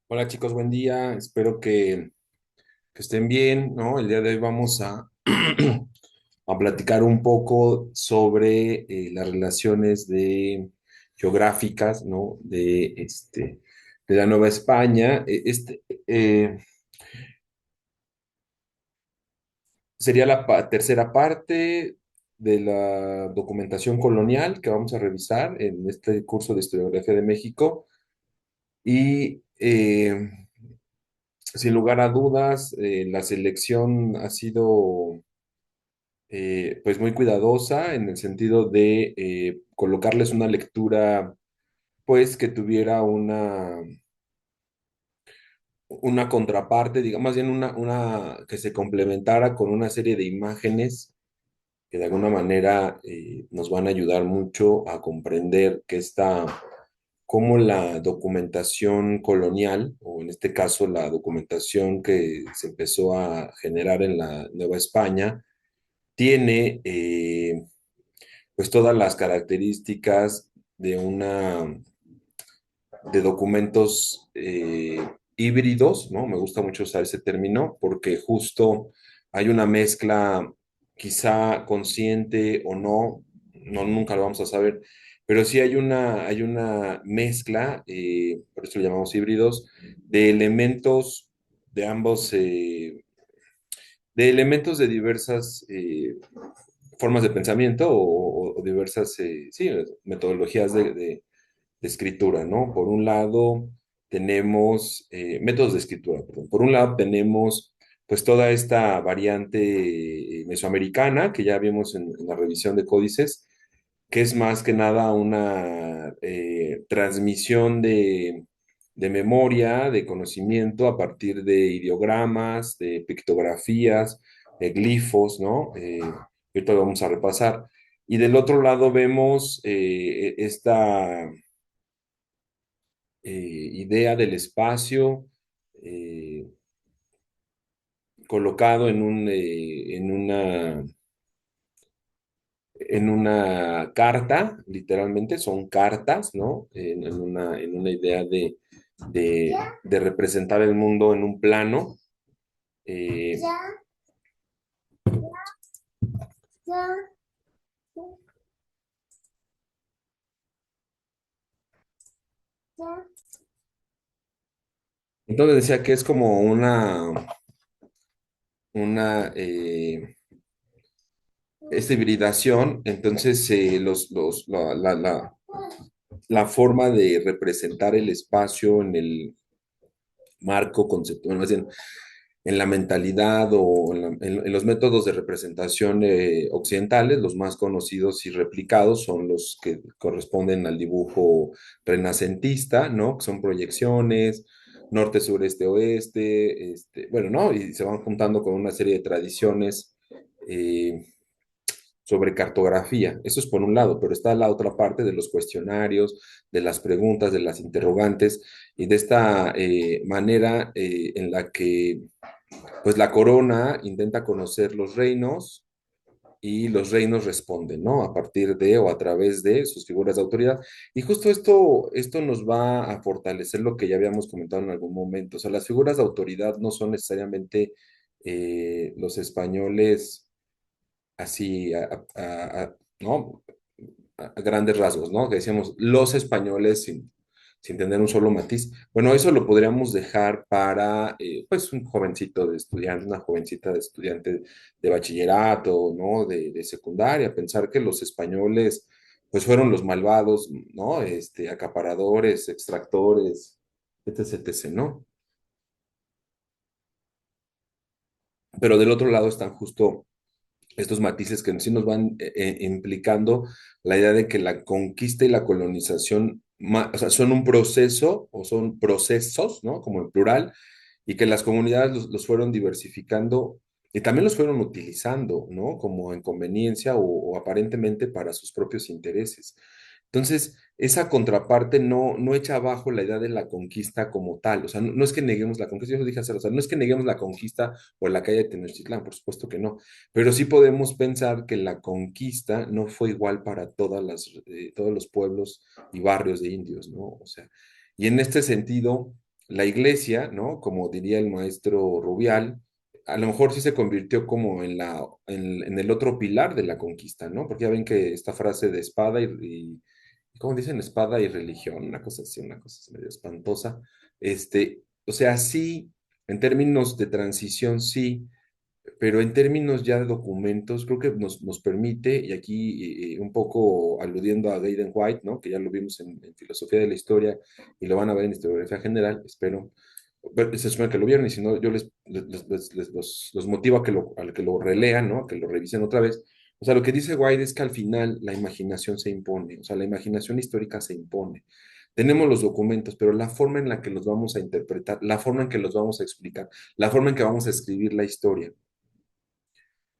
Hola chicos, buen día. Espero que estén bien, ¿no? El día de hoy vamos a platicar un poco sobre las relaciones geográficas, ¿no? De la Nueva España. Sería la tercera parte de la documentación colonial que vamos a revisar en este curso de Historiografía de México. Y sin lugar a dudas, la selección ha sido pues muy cuidadosa en el sentido de colocarles una lectura pues que tuviera una contraparte, digamos, más bien una que se complementara con una serie de imágenes que de alguna manera nos van a ayudar mucho a comprender que cómo la documentación colonial, o en este caso la documentación que se empezó a generar en la Nueva España, tiene pues todas las características de de documentos híbridos, ¿no? Me gusta mucho usar ese término porque justo hay una mezcla, quizá consciente o no, no nunca lo vamos a saber, pero sí hay una mezcla, por eso lo llamamos híbridos, de elementos de ambos, de elementos de diversas formas de pensamiento o diversas, sí, metodologías de escritura, ¿no? Por un lado, tenemos métodos de escritura, perdón. Por un lado, tenemos pues toda esta variante mesoamericana que ya vimos en la revisión de códices, que es más que nada una transmisión de memoria, de conocimiento a partir de ideogramas, de pictografías, de glifos, ¿no? Ahorita lo vamos a repasar. Y del otro lado vemos esta idea del espacio eh, colocado en una carta, literalmente son cartas, ¿no? En una idea de representar el mundo en un plano. eh, entonces decía que es como una esta hibridación, entonces la forma de representar el espacio en el marco conceptual, más bien en la mentalidad o en los métodos de representación occidentales, los más conocidos y replicados son los que corresponden al dibujo renacentista, ¿no? Que son proyecciones, norte, sureste, oeste, bueno, ¿no? Y se van juntando con una serie de tradiciones eh, sobre cartografía. Eso es por un lado, pero está la otra parte de los cuestionarios, de las preguntas, de las interrogantes y de esta manera en la que pues la corona intenta conocer los reinos y los reinos responden, ¿no? A partir de o a través de sus figuras de autoridad. Y justo esto nos va a fortalecer lo que ya habíamos comentado en algún momento. O sea, las figuras de autoridad no son necesariamente los españoles así, ¿no? A grandes rasgos, ¿no? Que decíamos los españoles sin tener un solo matiz. Bueno, eso lo podríamos dejar para, pues, un jovencito de estudiante, una jovencita de estudiante de bachillerato, ¿no? De secundaria, pensar que los españoles, pues, fueron los malvados, ¿no? Acaparadores, extractores, etc., etc., ¿no? Pero del otro lado están justo estos matices que sí nos van implicando la idea de que la conquista y la colonización, o sea, son un proceso o son procesos, ¿no? Como en plural, y que las comunidades los fueron diversificando y también los fueron utilizando, ¿no? Como en conveniencia o aparentemente para sus propios intereses. Entonces, esa contraparte no echa abajo la idea de la conquista como tal. O sea, no es que neguemos la conquista, yo lo dije hace, o sea, no es que neguemos la conquista o la calle de Tenochtitlán, por supuesto que no, pero sí podemos pensar que la conquista no fue igual para todos los pueblos y barrios de indios, ¿no? O sea, Y en este sentido, la iglesia, ¿no? Como diría el maestro Rubial, a lo mejor sí se convirtió como en el otro pilar de la conquista, ¿no? Porque ya ven que esta frase de espada ¿cómo dicen? Espada y religión, una cosa así medio espantosa. O sea, sí, en términos de transición, sí, pero en términos ya de documentos, creo que nos permite, y aquí un poco aludiendo a Gaydon White, ¿no? Que ya lo vimos en Filosofía de la Historia y lo van a ver en Historiografía General, espero. Se supone que lo vieron y si no, yo los motivo a que lo relean, ¿no? A que lo revisen otra vez. O sea, lo que dice White es que al final la imaginación se impone, o sea, la imaginación histórica se impone. Tenemos los documentos, pero la forma en la que los vamos a interpretar, la forma en que los vamos a explicar, la forma en que vamos a escribir la historia,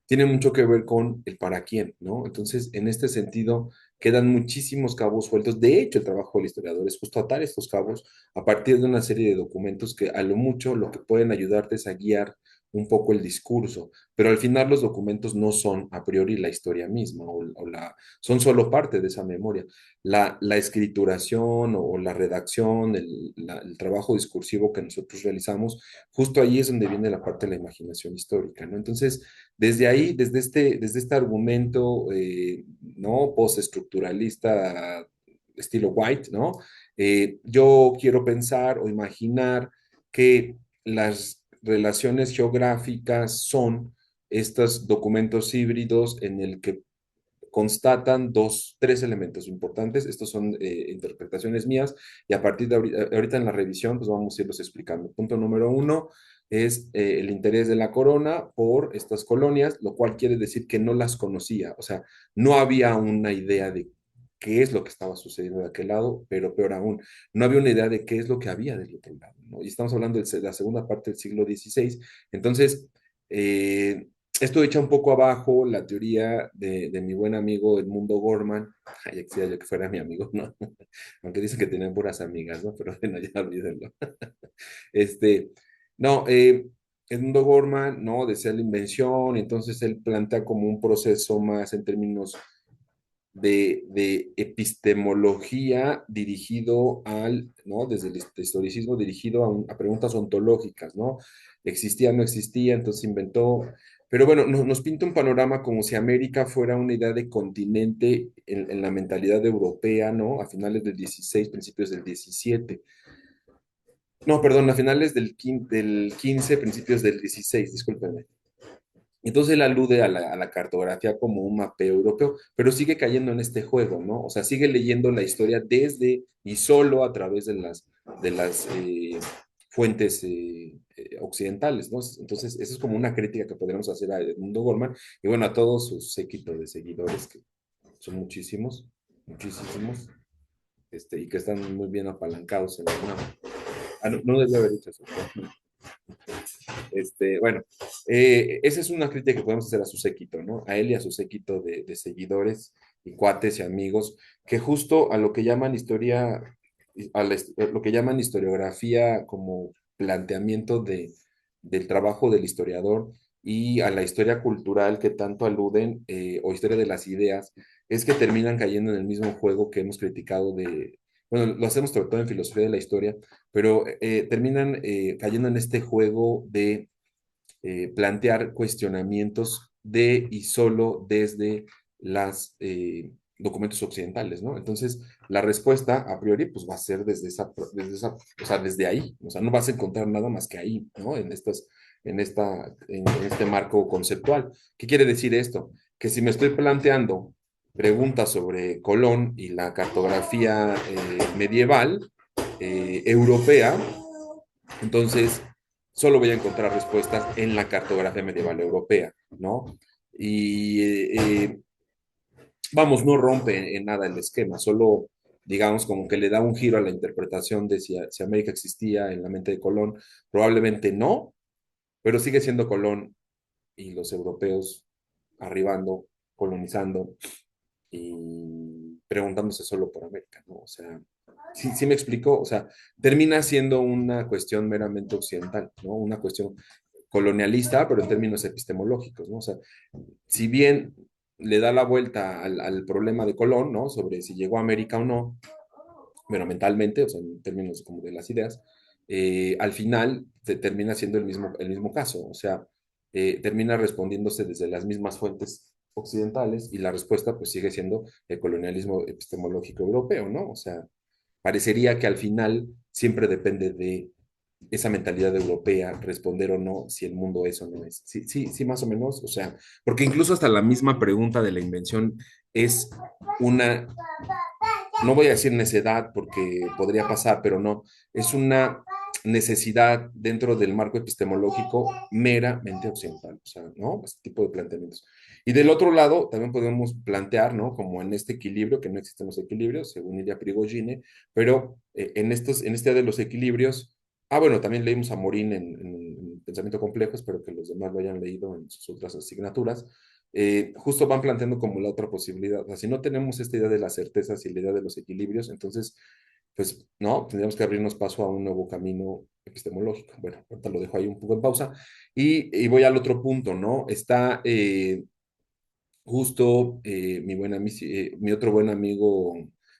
tiene mucho que ver con el para quién, ¿no? Entonces, en este sentido, quedan muchísimos cabos sueltos. De hecho, el trabajo del historiador es justo atar estos cabos a partir de una serie de documentos que a lo mucho lo que pueden ayudarte es a guiar un poco el discurso, pero al final los documentos no son a priori la historia misma son solo parte de esa memoria. La escrituración o la redacción, el trabajo discursivo que nosotros realizamos, justo ahí es donde viene la parte de la imaginación histórica, ¿no? Entonces, desde ahí, desde este argumento, ¿no? Postestructuralista, estilo White, ¿no? Yo quiero pensar o imaginar que las relaciones geográficas son estos documentos híbridos en el que constatan tres elementos importantes. Estos son interpretaciones mías y a partir de ahorita en la revisión, pues vamos a irlos explicando. Punto número uno es el interés de la corona por estas colonias, lo cual quiere decir que no las conocía, o sea, no había una idea de qué es lo que estaba sucediendo de aquel lado, pero peor aún, no había una idea de qué es lo que había del otro lado, ¿no? Y estamos hablando de la segunda parte del siglo XVI, entonces, eh, esto echa un poco abajo la teoría de mi buen amigo Edmundo Gorman. Ay, ya quisiera yo que fuera mi amigo, ¿no? Aunque dicen que tienen puras amigas, ¿no? Pero bueno, ya olvídenlo. Este, no, Edmundo Gorman, ¿no? Desea la invención, y entonces él plantea como un proceso más en términos de epistemología dirigido ¿no? Desde el historicismo dirigido a preguntas ontológicas, ¿no? Existía, no existía, entonces inventó, pero bueno, nos pinta un panorama como si América fuera una idea de continente en la mentalidad europea, ¿no? A finales del 16, principios del 17. No, perdón, a finales del 15, principios del 16, discúlpenme. Entonces él alude a la cartografía como un mapeo europeo, pero sigue cayendo en este juego, ¿no? O sea, sigue leyendo la historia desde y solo a través de las fuentes occidentales, ¿no? Entonces, esa es como una crítica que podríamos hacer a Edmundo Gorman y bueno, a todos sus séquito de seguidores, que son muchísimos, muchísimos, y que están muy bien apalancados en la UNAM. Ah, no, no debía haber dicho eso. Bueno, esa es una crítica que podemos hacer a su séquito, ¿no? A él y a su séquito de seguidores y cuates y amigos, que justo a lo que llaman historia, lo que llaman historiografía como planteamiento del trabajo del historiador y a la historia cultural que tanto aluden, o historia de las ideas, es que terminan cayendo en el mismo juego que hemos criticado bueno, lo hacemos sobre todo en filosofía de la historia, pero terminan cayendo en este juego de plantear cuestionamientos de y solo desde los documentos occidentales, ¿no? Entonces, la respuesta a priori, pues va a ser o sea, desde ahí, o sea, no vas a encontrar nada más que ahí, ¿no? En este marco conceptual. ¿Qué quiere decir esto? Que si me estoy planteando preguntas sobre Colón y la cartografía medieval europea, entonces solo voy a encontrar respuestas en la cartografía medieval europea, ¿no? Y vamos, no rompe en nada el esquema, solo digamos como que le da un giro a la interpretación de si América existía en la mente de Colón. Probablemente no, pero sigue siendo Colón y los europeos arribando, colonizando y preguntándose solo por América, ¿no? O sea, sí me explico, o sea, termina siendo una cuestión meramente occidental, ¿no? Una cuestión colonialista, pero en términos epistemológicos, ¿no? O sea, si bien le da la vuelta al problema de Colón, ¿no? Sobre si llegó a América o no, bueno, mentalmente, o sea, en términos como de las ideas, al final termina siendo el mismo caso, o sea, termina respondiéndose desde las mismas fuentes occidentales y la respuesta pues sigue siendo el colonialismo epistemológico europeo, ¿no? O sea, parecería que al final siempre depende de esa mentalidad europea, responder o no si el mundo es o no es. Sí, sí, sí, más o menos, o sea, porque incluso hasta la misma pregunta de la invención es una, no voy a decir necedad porque podría pasar, pero no, es una necesidad dentro del marco epistemológico meramente occidental, o sea, ¿no? Este tipo de planteamientos. Y del otro lado, también podemos plantear, ¿no? Como en este equilibrio, que no existen los equilibrios, según Ilya Prigogine, pero en este de los equilibrios, bueno, también leímos a Morín en Pensamiento Complejo, espero que los demás lo hayan leído en sus otras asignaturas, justo van planteando como la otra posibilidad. O sea, si no tenemos esta idea de las certezas y la idea de los equilibrios, entonces, pues, no, tendríamos que abrirnos paso a un nuevo camino epistemológico. Bueno, ahorita lo dejo ahí un poco en pausa. Y voy al otro punto, ¿no? Está justo mi otro buen amigo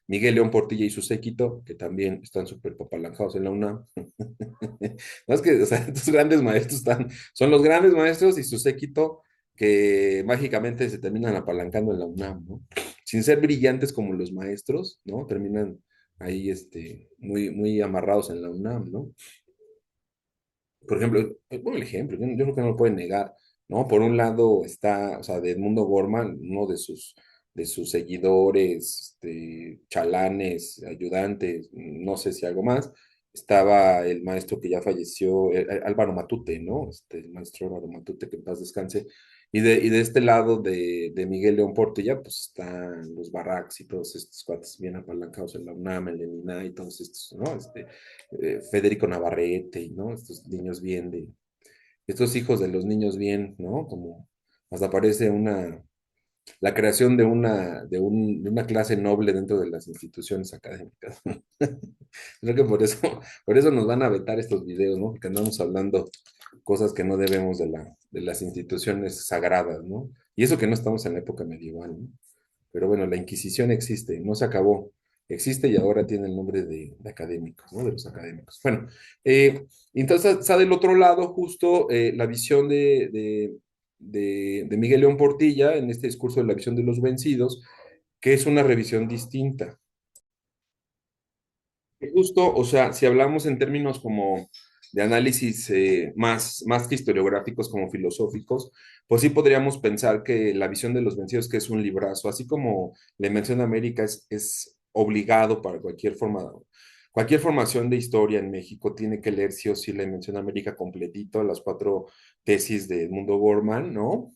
Miguel León Portilla y su séquito, que también están súper papalancados en la UNAM. No es que, o sea, estos grandes maestros son los grandes maestros y su séquito que mágicamente se terminan apalancando en la UNAM, ¿no? Sin ser brillantes como los maestros, ¿no? Terminan ahí, muy, muy amarrados en la UNAM, ¿no? Por ejemplo, pongo el ejemplo, yo creo que no lo pueden negar, ¿no? Por un lado está, o sea, de Edmundo Gorman, uno de sus seguidores, chalanes, ayudantes, no sé si algo más, estaba el maestro que ya falleció, Álvaro Matute, ¿no? El maestro Álvaro Matute, que en paz descanse. Y de este lado de Miguel León Portilla, pues están los Barracks y todos estos cuates bien apalancados en la UNAM, en el ENINA y todos estos, ¿no? Federico Navarrete, ¿no? Estos niños bien estos hijos de los niños bien, ¿no? Como hasta parece la creación de una clase noble dentro de las instituciones académicas. Creo que por eso nos van a vetar estos videos, ¿no? Porque andamos hablando cosas que no debemos de las instituciones sagradas, ¿no? Y eso que no estamos en la época medieval, ¿no? Pero bueno, la Inquisición existe, no se acabó, existe y ahora tiene el nombre de académicos, ¿no? De los académicos. Bueno, eh, entonces está del otro lado justo la visión de Miguel León Portilla en este discurso de la visión de los vencidos, que es una revisión distinta. Justo, o sea, si hablamos en términos como de análisis más que historiográficos, como filosóficos, pues sí podríamos pensar que la visión de los vencidos, que es un librazo, así como la Invención de América es obligado para cualquier formación de historia en México, tiene que leer sí o sí la Invención de América completito, las cuatro tesis de Edmundo Gorman, ¿no?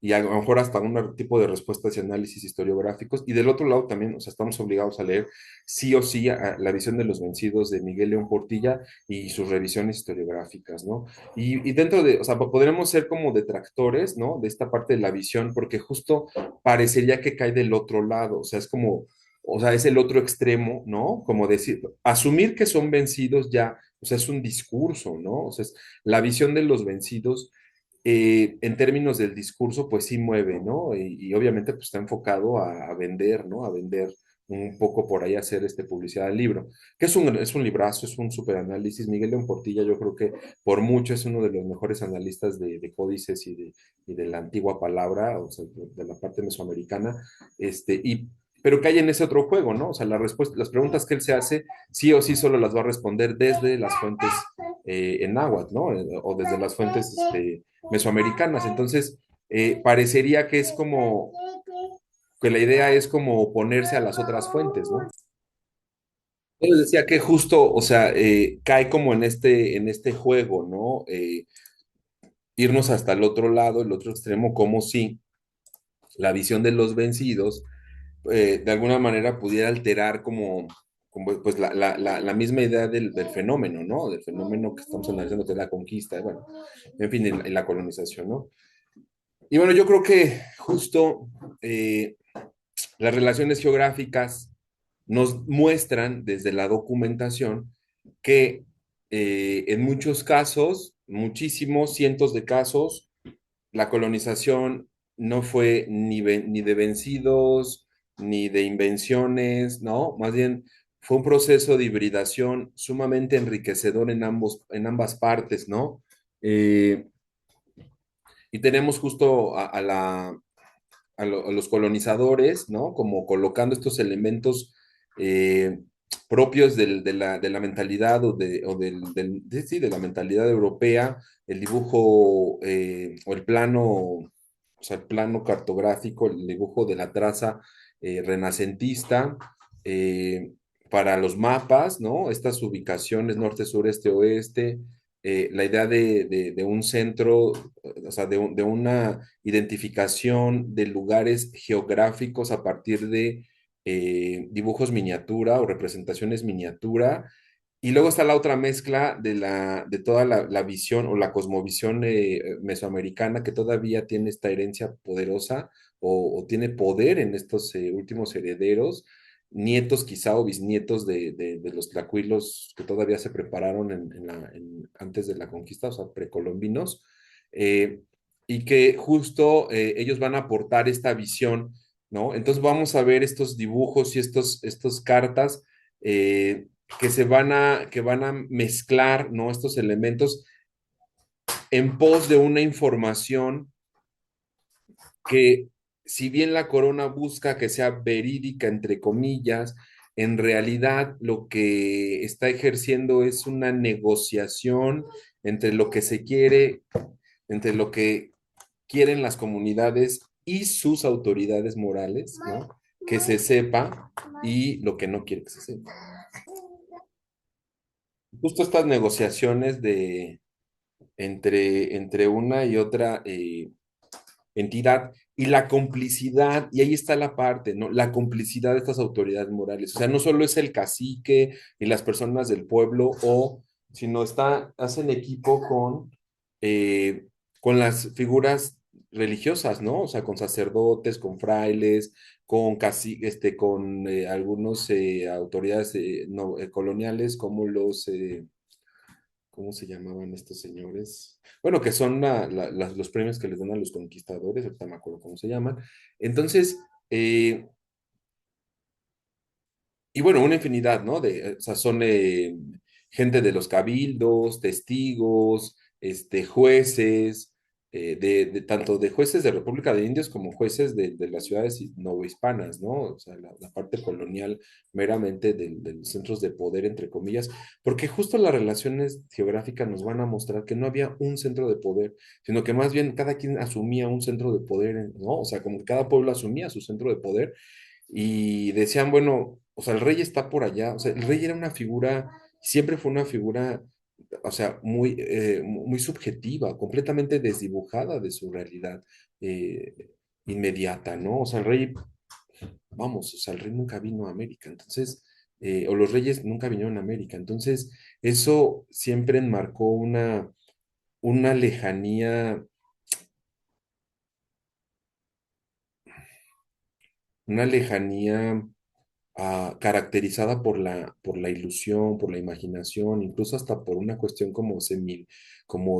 Y a lo mejor hasta un tipo de respuestas y análisis historiográficos. Y del otro lado también, o sea, estamos obligados a leer sí o sí a la visión de los vencidos de Miguel León Portilla y sus revisiones historiográficas, ¿no? Y dentro de, o sea, podremos ser como detractores, ¿no? De esta parte de la visión, porque justo parecería que cae del otro lado, o sea, es como, o sea, es el otro extremo, ¿no? Como decir, asumir que son vencidos ya, o sea, es un discurso, ¿no? O sea, es la visión de los vencidos en términos del discurso, pues sí mueve, ¿no? Y obviamente pues está enfocado a vender, ¿no? A vender un poco por ahí, hacer publicidad del libro, que es un librazo, es un super análisis. Miguel León Portilla, yo creo que por mucho es uno de los mejores analistas de códices y de la antigua palabra, o sea, de la parte mesoamericana, pero cae en ese otro juego, ¿no? O sea, las preguntas que él se hace, sí o sí solo las va a responder desde las fuentes en náhuatl, ¿no? O desde las fuentes mesoamericanas. Entonces, parecería que es como, que la idea es como oponerse a las otras fuentes, ¿no? Yo les decía que justo, o sea, cae como en este juego, ¿no? Irnos hasta el otro lado, el otro extremo, como si la visión de los vencidos, de alguna manera pudiera alterar como pues la misma idea del fenómeno, ¿no? Del fenómeno que estamos analizando, que es la conquista, bueno, en fin, en la colonización, ¿no? Y bueno, yo creo que justo las relaciones geográficas nos muestran desde la documentación que en muchos casos, muchísimos, cientos de casos, la colonización no fue ni de vencidos, ni de invenciones, ¿no? Más bien fue un proceso de hibridación sumamente enriquecedor en ambas partes, ¿no? Eh, y tenemos justo a los colonizadores, ¿no? Como colocando estos elementos eh, propios de la mentalidad sí, de la mentalidad europea, el dibujo o el plano, o sea, el plano cartográfico, el dibujo de la traza renacentista, eh, para los mapas, ¿no? Estas ubicaciones norte, sur, este, oeste, la idea de un centro, o sea, de una identificación de lugares geográficos a partir de dibujos miniatura o representaciones miniatura. Y luego está la otra mezcla de toda la visión o la cosmovisión mesoamericana que todavía tiene esta herencia poderosa o tiene poder en estos últimos herederos, nietos quizá o bisnietos de los tlacuilos que todavía se prepararon antes de la conquista, o sea, precolombinos. Eh, y que justo ellos van a aportar esta visión, ¿no? Entonces vamos a ver estos dibujos y estos cartas que van a mezclar, ¿no? Estos elementos en pos de una información que, si bien la corona busca que sea verídica, entre comillas, en realidad lo que está ejerciendo es una negociación entre lo que se quiere, entre lo que quieren las comunidades y sus autoridades morales, ¿no? Que se sepa y lo que no quiere que se sepa. Justo estas negociaciones entre una y otra entidad y la complicidad, y ahí está la parte, ¿no? La complicidad de estas autoridades morales. O sea, no solo es el cacique y las personas del pueblo, sino hacen equipo eh, con las figuras religiosas, ¿no? O sea, con sacerdotes, con frailes, con algunos autoridades no, coloniales como ¿cómo se llamaban estos señores? Bueno, que son los premios que les dan a los conquistadores, ahorita me acuerdo cómo se llaman. Entonces, eh, y bueno, una infinidad, ¿no? O sea, son gente de los cabildos, testigos, jueces, tanto de jueces de República de Indios como jueces de las ciudades novohispanas, ¿no? O sea, la parte colonial meramente de los centros de poder, entre comillas, porque justo las relaciones geográficas nos van a mostrar que no había un centro de poder, sino que más bien cada quien asumía un centro de poder, ¿no? O sea, como que cada pueblo asumía su centro de poder y decían, bueno, o sea, el rey está por allá, o sea, el rey era una figura, siempre fue una figura, o sea, muy subjetiva, completamente desdibujada de su realidad eh, inmediata, ¿no? O sea, el rey, vamos, o sea, el rey nunca vino a América, entonces, o los reyes nunca vinieron a América, entonces, eso siempre enmarcó una lejanía, una lejanía caracterizada por la ilusión, por la imaginación, incluso hasta por una cuestión como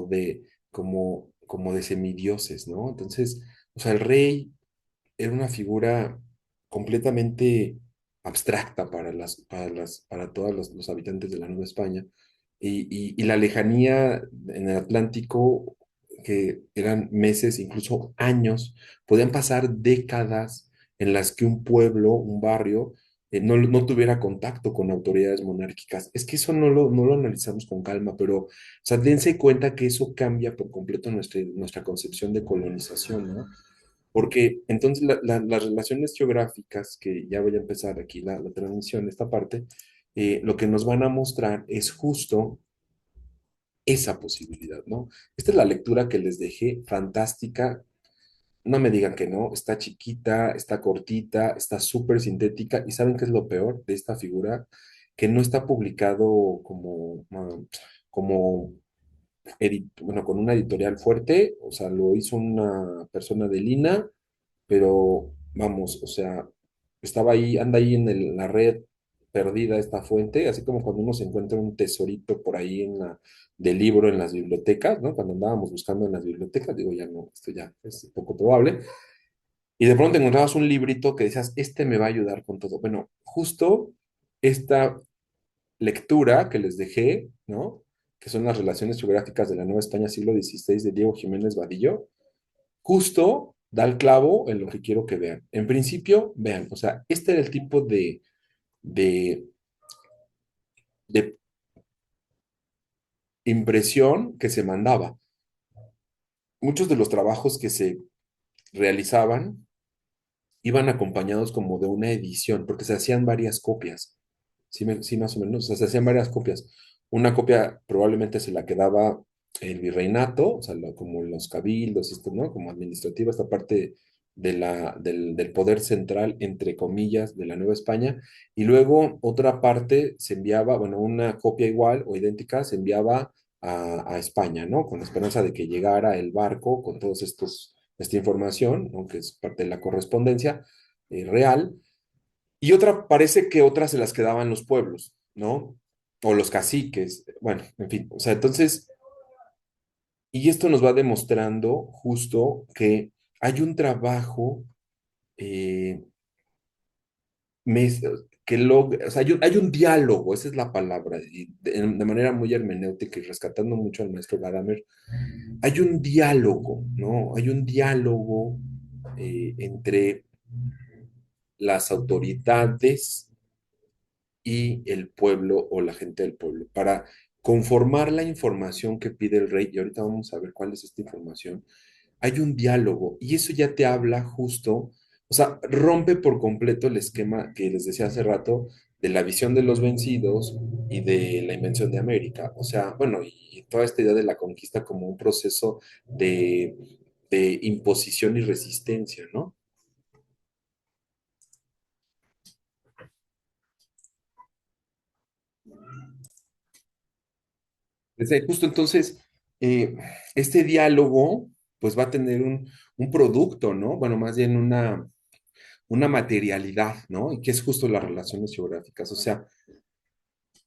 de, como de semidioses, ¿no? Entonces, o sea, el rey era una figura completamente abstracta para todos los habitantes de la Nueva España. Y la lejanía en el Atlántico, que eran meses, incluso años, podían pasar décadas en las que un pueblo, un barrio, no tuviera contacto con autoridades monárquicas. Es que eso no lo analizamos con calma, pero, o sea, dense cuenta que eso cambia por completo nuestra concepción de colonización, ¿no? Porque entonces las relaciones geográficas, que ya voy a empezar aquí la transmisión, esta parte, lo que nos van a mostrar es justo esa posibilidad, ¿no? Esta es la lectura que les dejé, fantástica. No me digan que no, está chiquita, está cortita, está súper sintética. ¿Y saben qué es lo peor de esta figura? Que no está publicado como bueno, con una editorial fuerte, o sea, lo hizo una persona de Lina, pero vamos, o sea, estaba ahí, anda ahí en la red perdida esta fuente, así como cuando uno se encuentra un tesorito por ahí del libro en las bibliotecas, ¿no? Cuando andábamos buscando en las bibliotecas, digo, ya no, esto ya es poco probable, y de pronto encontrabas un librito que decías, este me va a ayudar con todo. Bueno, justo esta lectura que les dejé, ¿no? Que son las relaciones geográficas de la Nueva España siglo XVI de Diego Jiménez Vadillo, justo da el clavo en lo que quiero que vean. En principio, vean, o sea, este era el tipo de, de impresión que se mandaba. Muchos de los trabajos que se realizaban iban acompañados como de una edición, porque se hacían varias copias. Sí, sí, más o menos, o sea, se hacían varias copias. Una copia probablemente se la quedaba el virreinato, o sea, como los cabildos, esto, ¿no? Como administrativa, esta parte del poder central, entre comillas, de la Nueva España, y luego otra parte se enviaba, bueno, una copia igual o idéntica se enviaba a España, ¿no? Con la esperanza de que llegara el barco con todos esta información, ¿no? Que es parte de la correspondencia real, y otra, parece que otras se las quedaban los pueblos, ¿no? O los caciques, bueno, en fin, o sea, entonces, y esto nos va demostrando justo que hay un trabajo eh, mes- o sea, hay un diálogo, esa es la palabra, y de manera muy hermenéutica y rescatando mucho al maestro Gadamer, hay un diálogo, ¿no? Hay un diálogo entre las autoridades y el pueblo o la gente del pueblo para conformar la información que pide el rey. Y ahorita vamos a ver cuál es esta información. Hay un diálogo y eso ya te habla justo, o sea, rompe por completo el esquema que les decía hace rato de la visión de los vencidos y de la invención de América. O sea, bueno, y toda esta idea de la conquista como un proceso de imposición y resistencia, ¿no? Justo entonces, eh, este diálogo, pues va a tener un producto, ¿no? Bueno, más bien una materialidad, ¿no? Y que es justo las relaciones geográficas. O sea,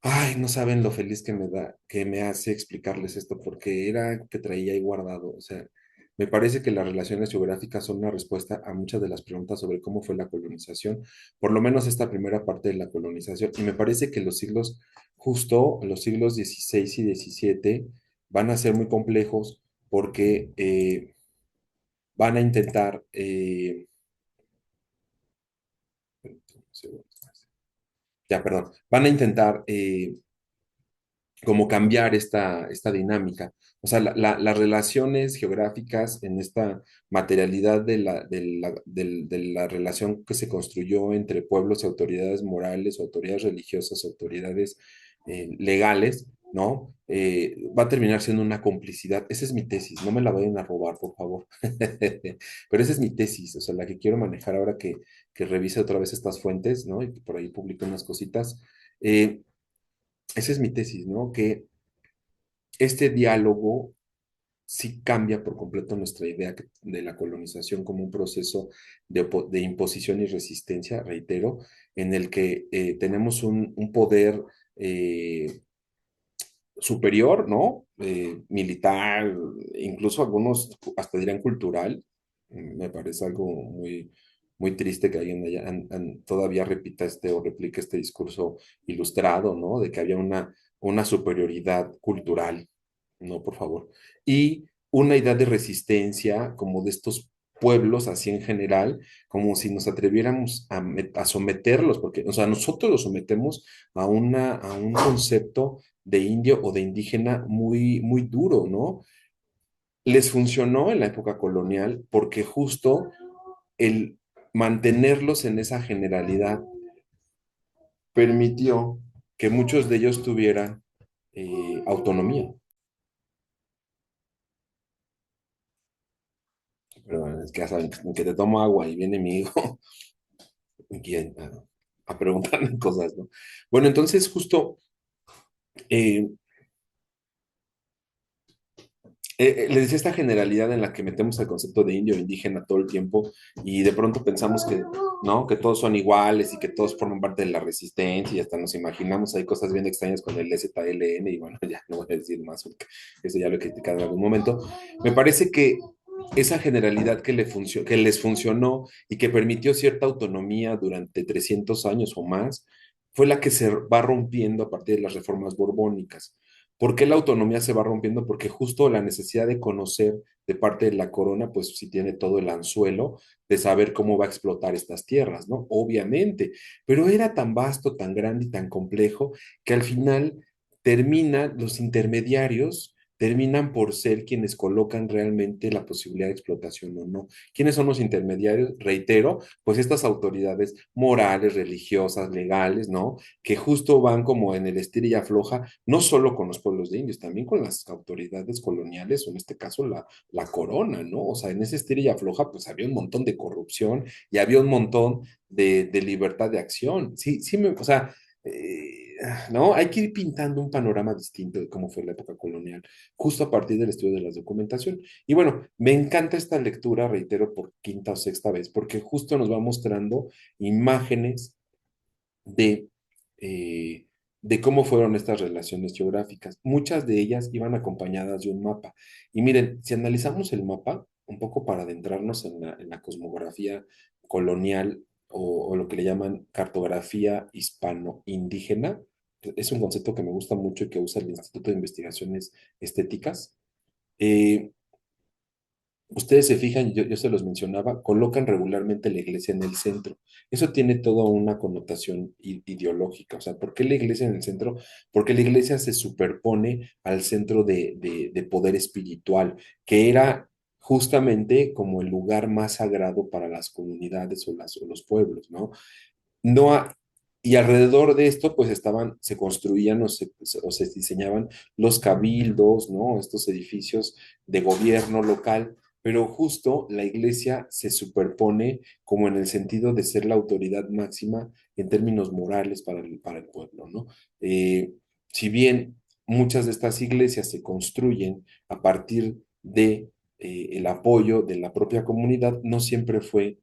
ay, no saben lo feliz que me da, que me hace explicarles esto, porque era algo que traía ahí guardado. O sea, me parece que las relaciones geográficas son una respuesta a muchas de las preguntas sobre cómo fue la colonización, por lo menos esta primera parte de la colonización. Y me parece que los siglos, justo los siglos XVI y XVII, van a ser muy complejos porque van a intentar, ya, perdón, van a intentar como cambiar esta dinámica. O sea, las relaciones geográficas en esta materialidad de la relación que se construyó entre pueblos y autoridades morales, autoridades religiosas, autoridades legales, ¿no? Va a terminar siendo una complicidad. Esa es mi tesis, no me la vayan a robar, por favor. Pero esa es mi tesis, o sea, la que quiero manejar ahora que revise otra vez estas fuentes, ¿no? Y que por ahí publico unas cositas. Esa es mi tesis, ¿no? Que este diálogo sí cambia por completo nuestra idea de la colonización como un proceso de imposición y resistencia, reitero, en el que tenemos un poder superior, ¿no? Militar, incluso algunos hasta dirán cultural. Me parece algo muy triste que alguien todavía repita este o replique este discurso ilustrado, ¿no? De que había una superioridad cultural. No, por favor. Y una idea de resistencia como de estos pueblos así en general, como si nos atreviéramos a someterlos, porque, o sea, nosotros los sometemos a un concepto de indio o de indígena muy duro, ¿no? Les funcionó en la época colonial porque justo el mantenerlos en esa generalidad permitió que muchos de ellos tuvieran autonomía. Perdón, es que ya saben que te tomo agua y viene mi hijo aquí a preguntarme cosas, ¿no? Bueno, entonces justo eh, les decía esta generalidad en la que metemos el concepto de indio o indígena todo el tiempo y de pronto pensamos que, ¿no? Que todos son iguales y que todos forman parte de la resistencia y hasta nos imaginamos hay cosas bien extrañas con el ZLN y bueno, ya no voy a decir más porque eso ya lo he criticado en algún momento. Me parece que esa generalidad que les funcionó y que permitió cierta autonomía durante 300 años o más, fue la que se va rompiendo a partir de las reformas borbónicas. ¿Por qué la autonomía se va rompiendo? Porque justo la necesidad de conocer de parte de la corona, pues sí tiene todo el anzuelo de saber cómo va a explotar estas tierras, ¿no? Obviamente, pero era tan vasto, tan grande y tan complejo que al final terminan los intermediarios, terminan por ser quienes colocan realmente la posibilidad de explotación o no. ¿Quiénes son los intermediarios? Reitero, pues estas autoridades morales, religiosas, legales, ¿no? Que justo van como en el estira y afloja, no solo con los pueblos de indios, también con las autoridades coloniales, o en este caso la corona, ¿no? O sea, en ese estira y afloja, pues había un montón de corrupción y había un montón de libertad de acción. Sí, sí, o sea, ¿no? Hay que ir pintando un panorama distinto de cómo fue la época colonial, justo a partir del estudio de la documentación. Y bueno, me encanta esta lectura, reitero, por quinta o sexta vez, porque justo nos va mostrando imágenes de, eh, de cómo fueron estas relaciones geográficas. Muchas de ellas iban acompañadas de un mapa. Y miren, si analizamos el mapa, un poco para adentrarnos en la cosmografía colonial o lo que le llaman cartografía hispano-indígena, es un concepto que me gusta mucho y que usa el Instituto de Investigaciones Estéticas. Eh, Ustedes se fijan, yo se los mencionaba, colocan regularmente la iglesia en el centro. Eso tiene toda una connotación ideológica. O sea, ¿por qué la iglesia en el centro? Porque la iglesia se superpone al centro de poder espiritual, que era justamente como el lugar más sagrado para las comunidades o los pueblos, ¿no? No ha- y alrededor de esto, pues se construían o se diseñaban los cabildos, ¿no? Estos edificios de gobierno local, pero justo la iglesia se superpone como en el sentido de ser la autoridad máxima en términos morales para el pueblo, ¿no? Si bien muchas de estas iglesias se construyen a partir de el apoyo de la propia comunidad, no siempre fue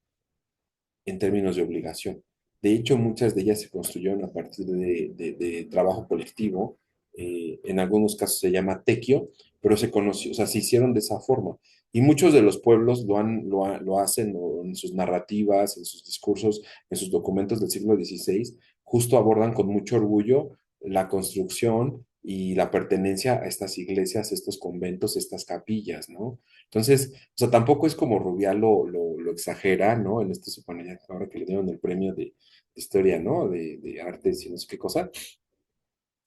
en términos de obligación. De hecho, muchas de ellas se construyeron a partir de trabajo colectivo. En algunos casos se llama tequio, pero se conoció, o sea, se hicieron de esa forma. Y muchos de los pueblos lo hacen en sus narrativas, en sus discursos, en sus documentos del siglo XVI, justo abordan con mucho orgullo la construcción y la pertenencia a estas iglesias, estos conventos, estas capillas, ¿no? Entonces, o sea, tampoco es como Rubial lo exagera, ¿no? En esto se pone ya, ahora que le dieron el premio de historia, ¿no? De artes y no sé qué cosa.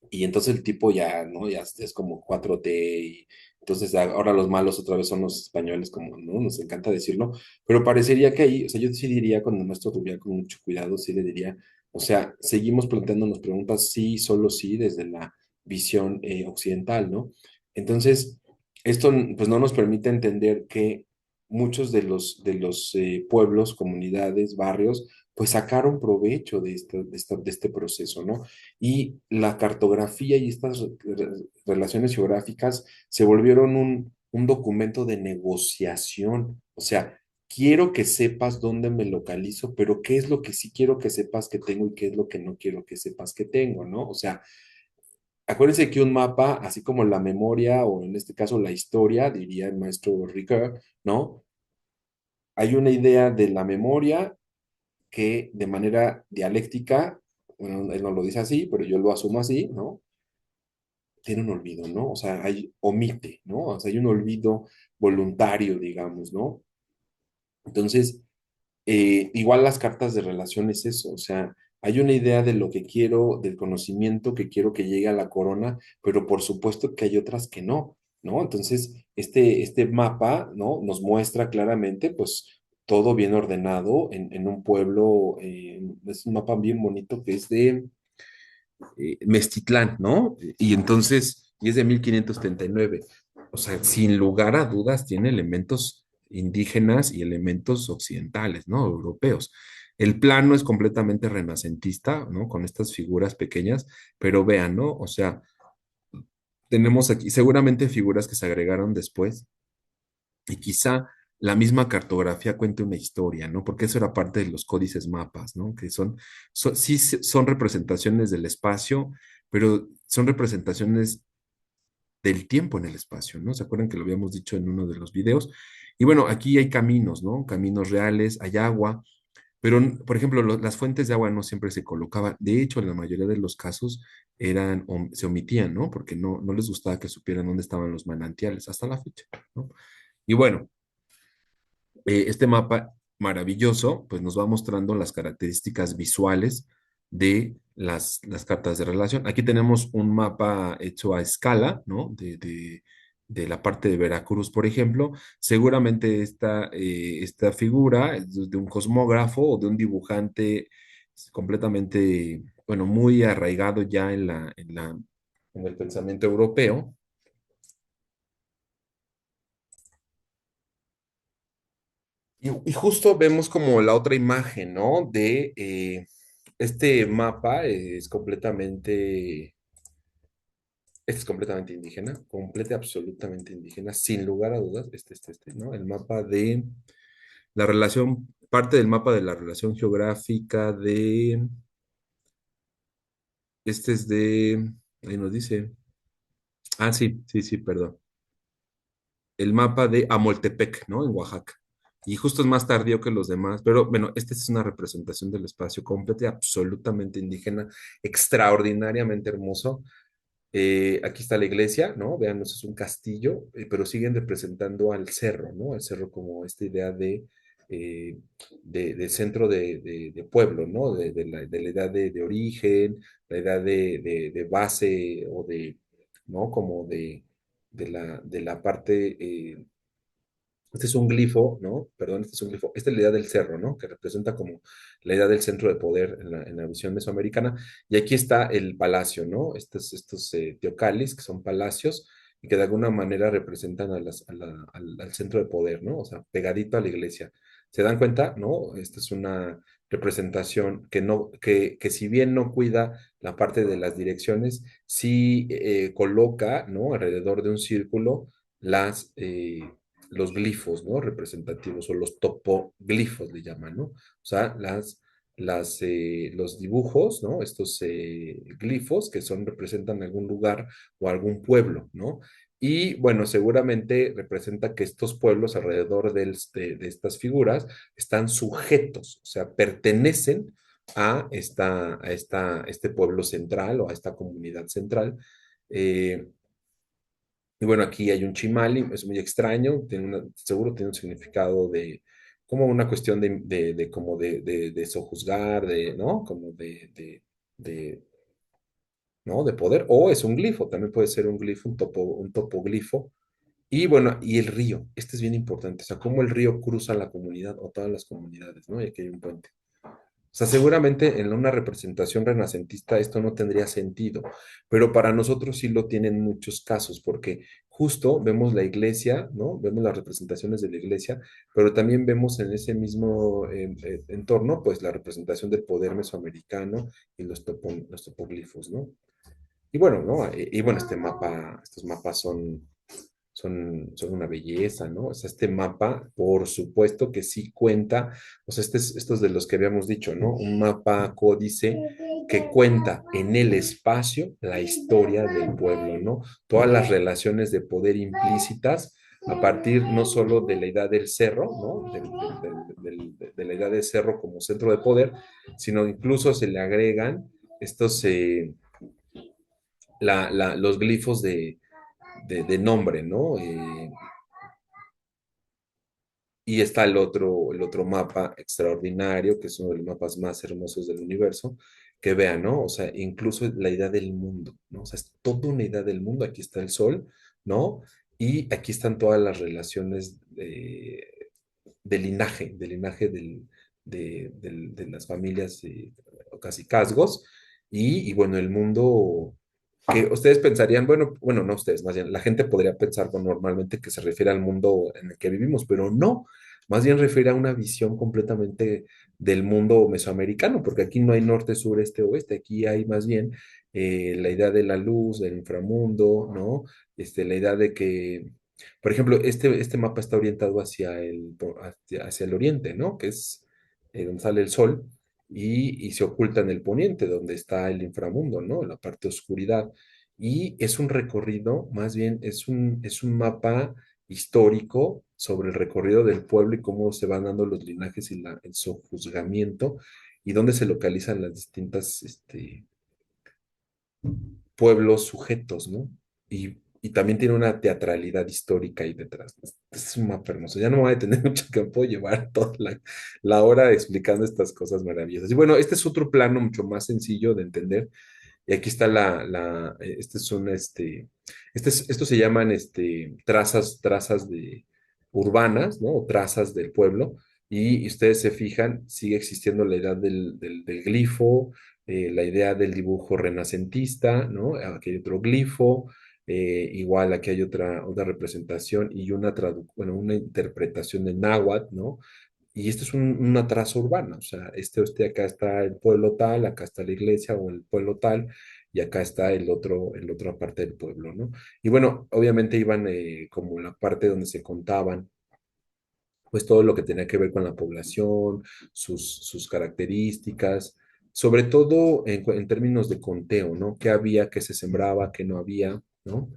Y entonces el tipo ya, ¿no? Ya es como 4T y entonces ahora los malos otra vez son los españoles, como, ¿no? Nos encanta decirlo, pero parecería que ahí, o sea, yo sí diría con el maestro Rubial con mucho cuidado, sí le diría, o sea, seguimos planteándonos preguntas sí, solo sí, desde la visión occidental, ¿no? Entonces, esto pues no nos permite entender que muchos de los pueblos, comunidades, barrios, pues sacaron provecho de este proceso, ¿no? Y la cartografía y estas relaciones geográficas se volvieron un documento de negociación. O sea, quiero que sepas dónde me localizo, pero qué es lo que sí quiero que sepas que tengo y qué es lo que no quiero que sepas que tengo, ¿no? O sea, acuérdense que un mapa, así como la memoria o en este caso la historia, diría el maestro Ricoeur, ¿no? Hay una idea de la memoria que de manera dialéctica, bueno, él no lo dice así, pero yo lo asumo así, ¿no? Tiene un olvido, ¿no? O sea, hay omite, ¿no? O sea, hay un olvido voluntario, digamos, ¿no? Entonces, igual las cartas de relación es eso, o sea, hay una idea de lo que quiero, del conocimiento que quiero que llegue a la corona, pero por supuesto que hay otras que no, ¿no? Entonces, este mapa, ¿no? Nos muestra claramente, pues, todo bien ordenado en un pueblo, es un mapa bien bonito que es de Mestitlán, ¿no? Y entonces, y es de 1539. O sea, sin lugar a dudas tiene elementos indígenas y elementos occidentales, ¿no? Europeos. El plano es completamente renacentista, ¿no? Con estas figuras pequeñas, pero vean, ¿no? O sea, tenemos aquí seguramente figuras que se agregaron después y quizá la misma cartografía cuente una historia, ¿no? Porque eso era parte de los códices mapas, ¿no? Que sí son representaciones del espacio, pero son representaciones del tiempo en el espacio, ¿no? ¿Se acuerdan que lo habíamos dicho en uno de los videos? Y bueno, aquí hay caminos, ¿no? Caminos reales, hay agua, Pero, por ejemplo, las fuentes de agua no siempre se colocaban. De hecho, en la mayoría de los casos se omitían, ¿no? Porque no les gustaba que supieran dónde estaban los manantiales hasta la fecha, ¿no? Y bueno, este mapa maravilloso, pues nos va mostrando las características visuales de las cartas de relación. Aquí tenemos un mapa hecho a escala, ¿no? De la parte de Veracruz, por ejemplo. Seguramente esta figura es de un cosmógrafo o de un dibujante completamente, bueno, muy arraigado ya en el pensamiento europeo. Y justo vemos como la otra imagen, ¿no? De este mapa es completamente indígena, absolutamente indígena, sin lugar a dudas, ¿no? El mapa de la relación, parte del mapa de la relación geográfica este es ahí nos dice, sí, sí, sí, perdón, el mapa de Amoltepec, ¿no? En Oaxaca. Y justo es más tardío que los demás, pero bueno, esta es una representación del espacio completo y absolutamente indígena, extraordinariamente hermoso. Aquí está la iglesia, ¿no? Vean, eso es un castillo, pero siguen representando al cerro, ¿no? Al cerro como esta idea eh, de centro de pueblo, ¿no? De la edad de origen, la edad de base o ¿no? Como de la parte este es un glifo, ¿no? Perdón, este es un glifo. Esta es la idea del cerro, ¿no? Que representa como la idea del centro de poder en la visión mesoamericana. Y aquí está el palacio, ¿no? Estos teocalis, que son palacios, y que de alguna manera representan al centro de poder, ¿no? O sea, pegadito a la iglesia. ¿Se dan cuenta? ¿No? Esta es una representación que no, que si bien no cuida la parte de las direcciones, sí coloca, ¿no? Alrededor de un círculo los glifos, ¿no? Representativos o los topoglifos le llaman, ¿no? O sea, los dibujos, ¿no? Estos glifos que representan algún lugar o algún pueblo, ¿no? Y bueno, seguramente representa que estos pueblos alrededor de estas figuras están sujetos, o sea, pertenecen a este pueblo central o a esta comunidad central. Eh, y bueno, aquí hay un chimali, es muy extraño, seguro tiene un significado como una cuestión como de sojuzgar, ¿no? Como de, ¿no? De poder, o es un glifo, también puede ser un glifo, un topoglifo. Y bueno, y el río, este es bien importante, o sea, cómo el río cruza la comunidad o todas las comunidades, ¿no? Y aquí hay un puente. O sea, seguramente en una representación renacentista esto no tendría sentido, pero para nosotros sí lo tienen en muchos casos, porque justo vemos la iglesia, ¿no? Vemos las representaciones de la iglesia, pero también vemos en ese mismo entorno, pues la representación del poder mesoamericano y los topoglifos, ¿no? Y bueno, ¿no? Y bueno, estos mapas son una belleza, ¿no? O sea, este mapa, por supuesto que sí cuenta, o sea, estos de los que habíamos dicho, ¿no? Un mapa códice que cuenta en el espacio la historia del pueblo, ¿no? Todas las relaciones de poder implícitas a partir no solo de la idea del cerro, ¿no? De la idea del cerro como centro de poder, sino incluso se le agregan estos, los glifos de nombre, ¿no? Y está el otro mapa extraordinario, que es uno de los mapas más hermosos del universo, que vean, ¿no? O sea, incluso la idea del mundo, ¿no? O sea, es toda una idea del mundo. Aquí está el sol, ¿no? Y aquí están todas las relaciones de linaje de las familias casi casgos. Y bueno, el mundo que ustedes pensarían, bueno, no ustedes, más bien, la gente podría pensar normalmente que se refiere al mundo en el que vivimos, pero no, más bien refiere a una visión completamente del mundo mesoamericano, porque aquí no hay norte, sur, este, oeste, aquí hay más bien la idea de la luz, del inframundo, ¿no? La idea de que, por ejemplo, este mapa está orientado hacia el oriente, ¿no? Que es donde sale el sol y se oculta en el poniente, donde está el inframundo, ¿no? La parte oscuridad. Y es un recorrido, más bien es un mapa histórico, sobre el recorrido del pueblo y cómo se van dando los linajes y el sojuzgamiento y dónde se localizan las distintas pueblos sujetos, ¿no? Y también tiene una teatralidad histórica ahí detrás. Es un mapa hermoso. Ya no me voy a detener mucho que me puedo llevar toda la hora explicando estas cosas maravillosas. Y bueno, este es otro plano mucho más sencillo de entender. Y aquí está este es un, esto se llaman trazas urbanas, ¿no? O trazas del pueblo. Y ustedes se fijan, sigue existiendo la idea del glifo, la idea del dibujo renacentista, ¿no? Aquí hay otro glifo, igual aquí hay otra representación y bueno, una interpretación de náhuatl, ¿no? Y esto es una traza urbana, o sea, acá está el pueblo tal, acá está la iglesia o el pueblo tal, y acá está el otra parte del pueblo, ¿no? Y bueno, obviamente iban como la parte donde se contaban pues todo lo que tenía que ver con la población, sus características, sobre todo en términos de conteo, ¿no? ¿Qué había, qué se sembraba, qué no había, ¿no?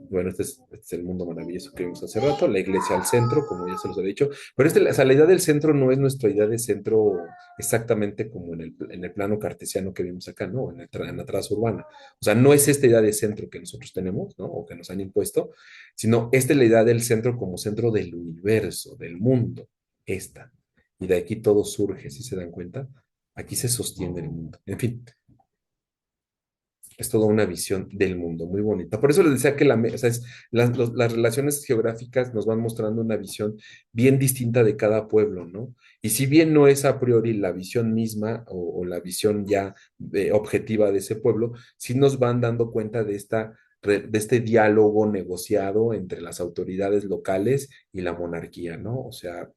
Bueno, este es el mundo maravilloso que vimos hace rato, la iglesia al centro, como ya se los he dicho, pero o sea, la idea del centro no es nuestra idea de centro exactamente como en el plano cartesiano que vimos acá, ¿no? En la traza urbana. O sea, no es esta idea de centro que nosotros tenemos, ¿no? O que nos han impuesto, sino esta es la idea del centro como centro del universo, del mundo, esta. Y de aquí todo surge, si se dan cuenta, aquí se sostiene el mundo. En fin, es toda una visión del mundo muy bonita. Por eso les decía que o sea, las relaciones geográficas nos van mostrando una visión bien distinta de cada pueblo, ¿no? Y si bien no es a priori la visión misma o la visión ya objetiva de ese pueblo, sí nos van dando cuenta de este diálogo negociado entre las autoridades locales y la monarquía, ¿no? O sea,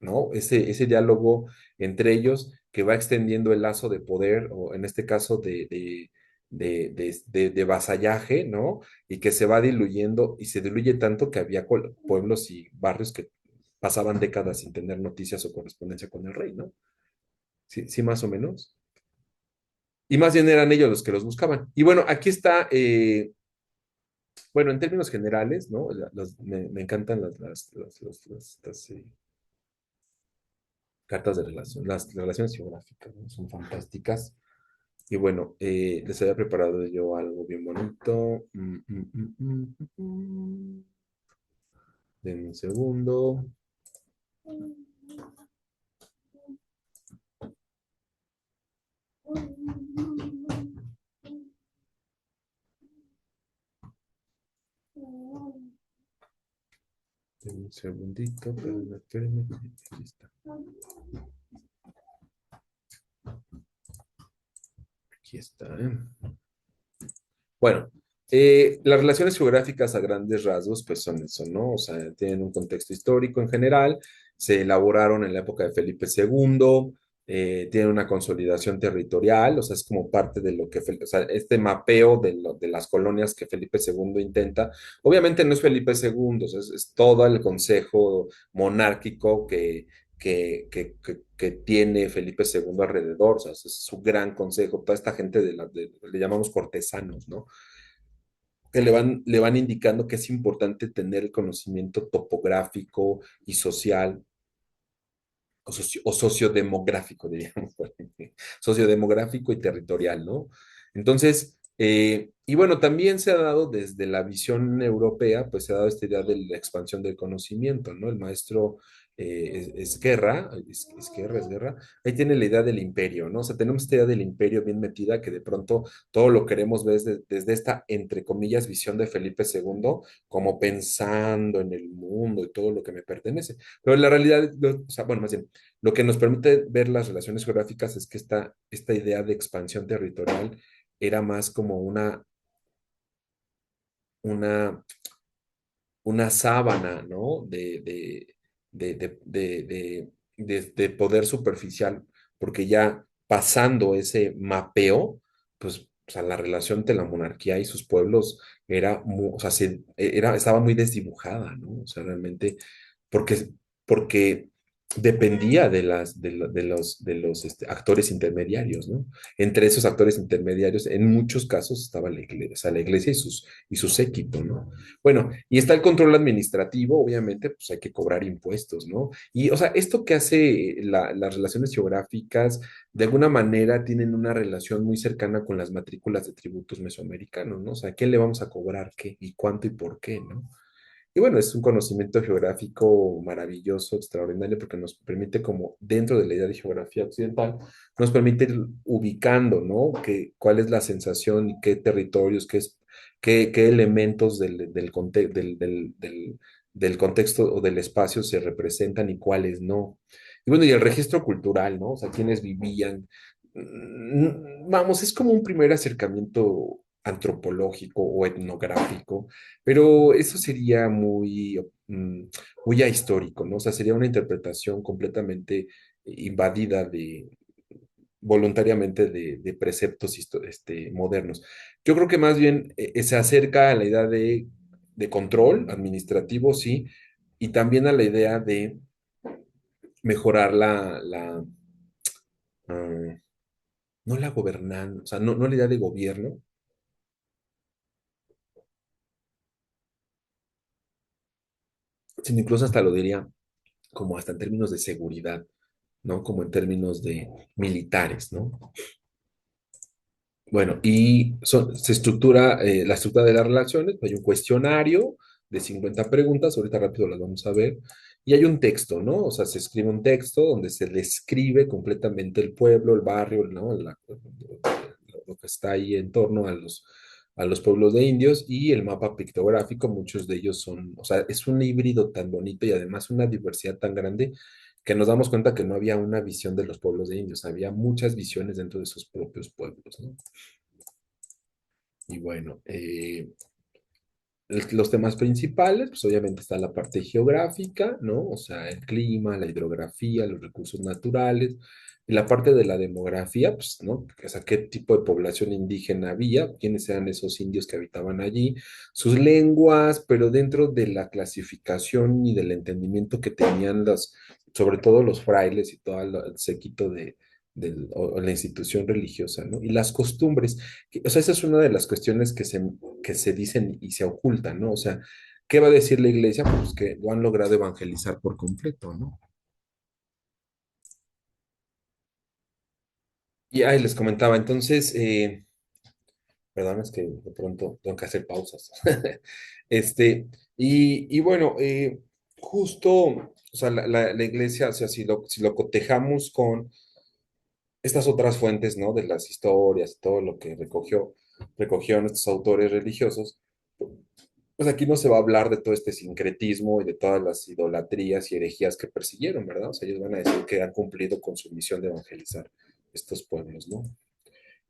¿no? Ese diálogo entre ellos que va extendiendo el lazo de poder, o en este caso de vasallaje, ¿no? Y que se va diluyendo y se diluye tanto que había pueblos y barrios que pasaban décadas sin tener noticias o correspondencia con el rey, ¿no? Sí, sí, más o menos. Y más bien eran ellos los que los buscaban. Y bueno, aquí está, bueno, en términos generales, ¿no? Me encantan estas cartas de relación, las relaciones geográficas, ¿no? Son fantásticas. Y bueno, les había preparado yo algo bien bonito. Denme un segundo. Denme un segundito, espérenme, espérenme. Aquí está. Aquí está. Bueno, las relaciones geográficas a grandes rasgos, pues son eso, ¿no? O sea, tienen un contexto histórico en general, se elaboraron en la época de Felipe II, tienen una consolidación territorial, o sea, es como parte de lo que, o sea, este mapeo de las colonias que Felipe II intenta. Obviamente no es Felipe II, o sea, es todo el consejo monárquico que tiene Felipe II alrededor, o sea, es su gran consejo, toda esta gente le llamamos cortesanos, ¿no? Que le van indicando que es importante tener el conocimiento topográfico y social o sociodemográfico, diríamos, sociodemográfico y territorial, ¿no? Entonces, y bueno, también se ha dado desde la visión europea, pues se ha dado esta idea de la expansión del conocimiento, ¿no? El maestro es guerra, ahí tiene la idea del imperio, ¿no? O sea, tenemos esta idea del imperio bien metida que de pronto todo lo queremos ver desde esta, entre comillas, visión de Felipe II, como pensando en el mundo y todo lo que me pertenece. Pero la realidad, o sea, bueno, más bien, lo que nos permite ver las relaciones geográficas es que esta idea de expansión territorial era más como una, una sábana, ¿no? De poder superficial, porque ya pasando ese mapeo, pues, o sea, la relación entre la monarquía y sus pueblos o sea, estaba muy desdibujada, ¿no? O sea, realmente, porque, porque dependía de los actores intermediarios, ¿no? Entre esos actores intermediarios, en muchos casos estaba la iglesia, o sea, la iglesia y su séquito, ¿no? Bueno, y está el control administrativo, obviamente, pues hay que cobrar impuestos, ¿no? Y, o sea, esto que hace las relaciones geográficas, de alguna manera tienen una relación muy cercana con las matrículas de tributos mesoamericanos, ¿no? O sea, ¿qué le vamos a cobrar qué y cuánto y por qué, ¿no? Y bueno, es un conocimiento geográfico maravilloso, extraordinario, porque nos permite, como dentro de la idea de geografía occidental, nos permite ir ubicando, ¿no? Cuál es la sensación y qué territorios, qué elementos del contexto o del espacio se representan y cuáles no. Y bueno, y el registro cultural, ¿no? O sea, quiénes vivían. Vamos, es como un primer acercamiento antropológico o etnográfico, pero eso sería muy ahistórico, ¿no? O sea, sería una interpretación completamente invadida voluntariamente de preceptos modernos. Yo creo que más bien se acerca a la idea de control administrativo, sí, y también a la idea de mejorar ah, no la gobernanza, o sea, no la idea de gobierno, sino incluso hasta lo diría como hasta en términos de seguridad, ¿no? Como en términos de militares, ¿no? Bueno, y se estructura, la estructura de las relaciones, hay un cuestionario de 50 preguntas, ahorita rápido las vamos a ver, y hay un texto, ¿no? O sea, se escribe un texto donde se describe completamente el pueblo, el barrio, ¿no? Lo que está ahí en torno a los pueblos de indios y el mapa pictográfico, muchos de ellos son, o sea, es un híbrido tan bonito y además una diversidad tan grande que nos damos cuenta que no había una visión de los pueblos de indios, había muchas visiones dentro de sus propios pueblos, ¿no? Y bueno, los temas principales, pues obviamente está la parte geográfica, ¿no? O sea, el clima, la hidrografía, los recursos naturales, y la parte de la demografía, pues, ¿no? O sea, qué tipo de población indígena había, quiénes eran esos indios que habitaban allí, sus lenguas, pero dentro de la clasificación y del entendimiento que tenían sobre todo los frailes y todo el séquito o la institución religiosa, ¿no? Y las costumbres. O sea, esa es una de las cuestiones que se dicen y se ocultan, ¿no? O sea, ¿qué va a decir la iglesia? Pues que lo han logrado evangelizar por completo, ¿no? Y ahí les comentaba, entonces, perdón, es que de pronto tengo que hacer pausas. Este, y bueno, justo, o sea, la iglesia, o sea, si lo cotejamos con estas otras fuentes, ¿no? De las historias, todo lo que recogieron estos autores religiosos, pues aquí no se va a hablar de todo este sincretismo y de todas las idolatrías y herejías que persiguieron, ¿verdad? O sea, ellos van a decir que han cumplido con su misión de evangelizar estos pueblos, ¿no?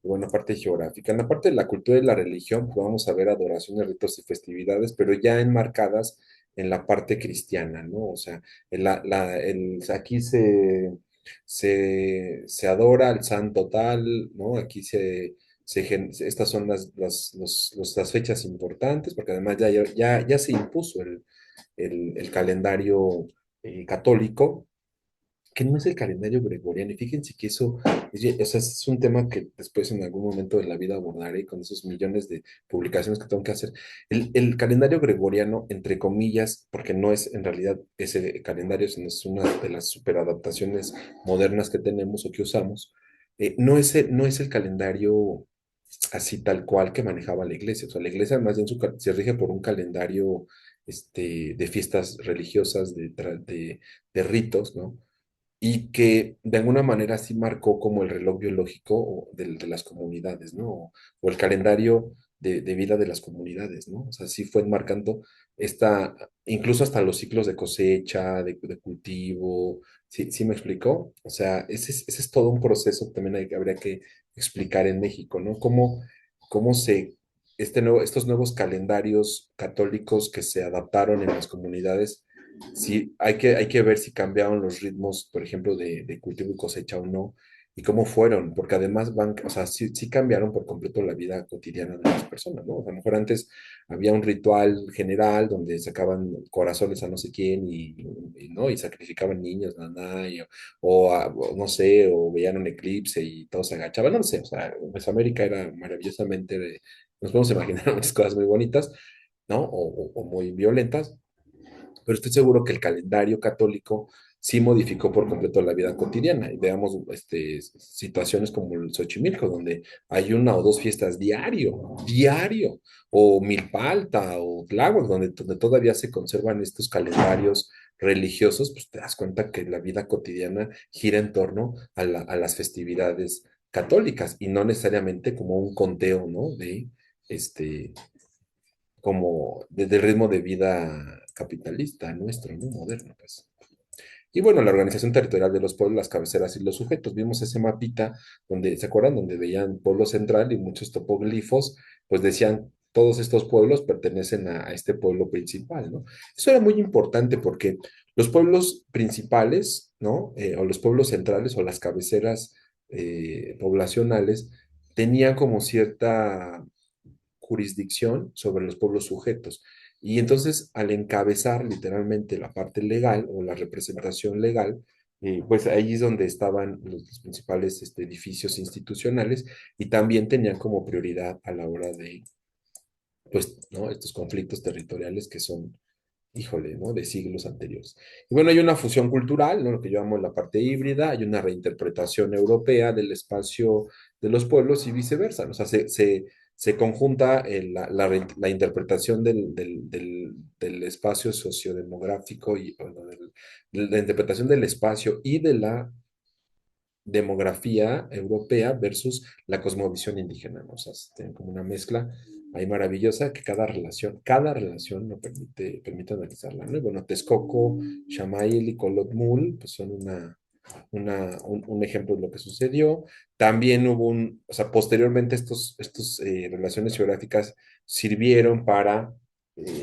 Y bueno, parte geográfica. En la parte de la cultura y la religión, pues vamos a ver adoraciones, ritos y festividades, pero ya enmarcadas en la parte cristiana, ¿no? O sea, aquí se adora al santo tal, ¿no? Aquí estas son las fechas importantes, porque además ya se impuso el calendario católico, que no es el calendario gregoriano. Y fíjense que eso o sea, es un tema que después en algún momento de la vida abordaré con esos millones de publicaciones que tengo que hacer. El calendario gregoriano, entre comillas, porque no es en realidad ese calendario, sino es una de las superadaptaciones modernas que tenemos o que usamos, no es el calendario así tal cual que manejaba la iglesia. O sea, la iglesia más bien se rige por un calendario de fiestas religiosas, de ritos, ¿no? Y que de alguna manera sí marcó como el reloj biológico de las comunidades, ¿no? O el calendario de vida de las comunidades, ¿no? O sea, sí fue marcando incluso hasta los ciclos de cosecha, de cultivo, ¿sí me explicó? O sea, ese es todo un proceso que también habría que explicar en México, ¿no? Cómo estos nuevos calendarios católicos que se adaptaron en las comunidades. Sí, hay que ver si cambiaron los ritmos, por ejemplo, de cultivo y cosecha o no. y cómo fueron, porque además van, o sea, sí, sí cambiaron por completo la vida cotidiana de las personas, ¿no? A lo mejor antes había un ritual general donde sacaban corazones a no sé quién ¿no? Y sacrificaban niños, nada, o no sé, o veían un eclipse y todos se agachaban, no sé, o sea, Mesoamérica era maravillosamente, nos podemos imaginar muchas cosas muy bonitas, ¿no? O muy violentas, pero estoy seguro que el calendario católico sí modificó por completo la vida cotidiana. Y veamos situaciones como el Xochimilco, donde hay una o dos fiestas diario, o Milpalta, o Tláhuac, donde todavía se conservan estos calendarios religiosos, pues te das cuenta que la vida cotidiana gira en torno a las festividades católicas y no necesariamente como un conteo, ¿no? Este, del ritmo de vida capitalista nuestro, ¿no? Moderno, pues. Y bueno, la organización territorial de los pueblos, las cabeceras y los sujetos. Vimos ese mapita donde, ¿se acuerdan? Donde veían pueblo central y muchos topoglifos, pues decían, todos estos pueblos pertenecen a este pueblo principal, ¿no? Eso era muy importante porque los pueblos principales, ¿no? O los pueblos centrales o las cabeceras poblacionales tenían como cierta jurisdicción sobre los pueblos sujetos. Y entonces, al encabezar literalmente la parte legal o la representación legal, pues ahí es donde estaban los principales edificios institucionales y también tenían como prioridad a la hora de, pues, ¿no? Estos conflictos territoriales que son, híjole, ¿no? De siglos anteriores. Y bueno, hay una fusión cultural, ¿no? Lo que yo llamo la parte híbrida, hay una reinterpretación europea del espacio de los pueblos y viceversa, ¿no? O sea, se conjunta la interpretación del espacio sociodemográfico y bueno, la interpretación del espacio y de la demografía europea versus la cosmovisión indígena, ¿no? O sea, tienen como una mezcla ahí maravillosa que cada relación nos permite analizarla, ¿no? Y bueno, Texcoco, Xamail y Colotmul, pues son un ejemplo de lo que sucedió. También hubo o sea, posteriormente estos relaciones geográficas sirvieron para